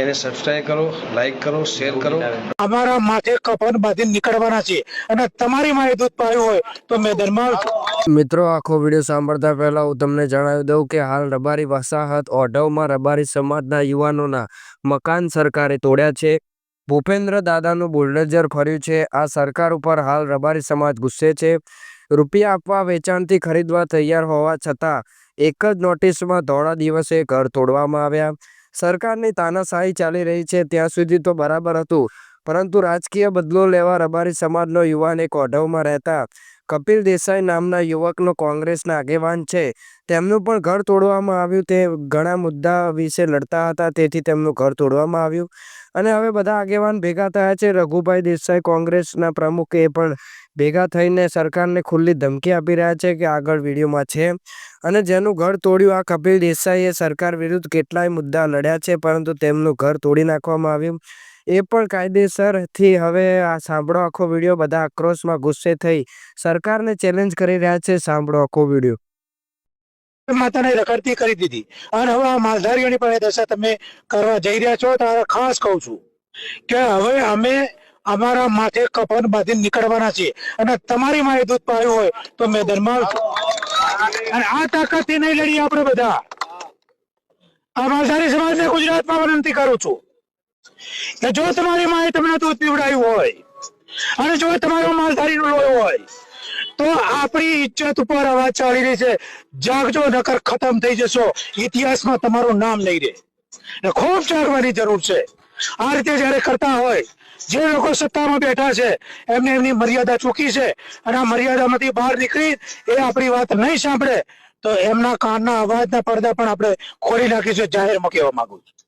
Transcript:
એને સબસ્ક્રાઇબ કરો, લાઈક કરો, શેર કરો। અમારા માથે કફન બાંધીને નીકળવાના છે અને તમારી માએ દૂધ પાયું હોય તો મેદાનમાં। મિત્રો, આખો વિડીયો સાંભળતા પહેલા હું તમને જણાવી દઉં કે હાલ રબારી વસાહત ઓઢવમાં રબારી સમાજના યુવાનોના મકાન સરકારે તોડ્યા છે। ભૂપેન્દ્ર દાદાનું બુલડોઝર ફર્યું છે। આ સરકાર ઉપર હાલ રબારી સમાજ ગુસ્સે છે। રૂપિયા આપવા વેચાણથી ખરીદવા તૈયાર હોવા છતાં એક જ નોટિસમાં ધોળા દિવસે ઘર તોડવામાં આવ્યા। સરકારની તાનાશાહી ચાલી રહી છે ત્યાં સુધી તો બરાબર હતું, પરંતુ રાજકીય બદલો લેવા રબારી સમાજનો યુવાન એક ઓઢવમાં રહેતા કપિલ દેસાઈ નામના યુવકનો કોંગ્રેસના આગેવાન છે, તેમનું પણ ઘર તોડવામાં આવ્યું। તે ઘણા મુદ્દા વિશે લડતા હતા, તેથી તેમનું ઘર તોડવામાં આવ્યું અને હવે બધા આગેવાન ભેગા થયા છે। રઘુભાઈ દેસાઈ કોંગ્રેસના પ્રમુખ એ પણ ભેગા થઈને સરકારને ખુલ્લી ધમકી આપી રહ્યા છે કે આગળ વિડીયોમાં છે। અને જેનું ઘર તોડ્યું આ કપિલ દેસાઈએ સરકાર વિરુદ્ધ કેટલાય મુદ્દા લડ્યા છે, પરંતુ તેમનું ઘર તોડી નાખવામાં આવ્યું, એ પણ કાયદેસરથી। હવે આ સાંભળો આખો વિડીયો। બધા આક્રોશમાં ગુસ્સે થઈ સરકારને ચેલેન્જ કરી રહ્યા છે। સાંભળો આખો વિડીયો। માતાને રખડતી કરી દીધી અને હવે આ માલધારીઓની પણ દશા તમે કરવા જઈ રહ્યા છો। તારે ખાસ કહું છું કે હવે અમે અમારા માથે કફન બાંધીને નીકળવાના છે અને તમારી માએ દૂધ પાયું હોય તો મેદાનમાં। અને આ તાકાતથી નહીં લડીએ આપણે બધા। આ માલધારી સમાજને ગુજરાતમાં વિનંતી કરું છું કે જો તમારી માએ તમને દૂધ પીવડાવ્યું હોય અને જો તમારો માલધારીનો લોહી હોય તો આપણી ઇજ્જત ઉપર અવાજ ચાલી રહી છે। જાગજો, નકર ખતમ થઈ જશો। ઇતિહાસમાં તમારું નામ નહીં રહે। ખૂબ જાગવાની જરૂર છે। આ રીતે જયારે કરતા હોય, જે લોકો સત્તામાં બેઠા છે એમને એમની મર્યાદા ચૂકી છે અને આ મર્યાદામાંથી બહાર નીકળી એ આપણી વાત નહીં સાંભળે તો એમના કાનના અવાજના પડદા પણ આપણે ખોલી નાખીશું। જાહેરમાં કહેવા માંગુ છું।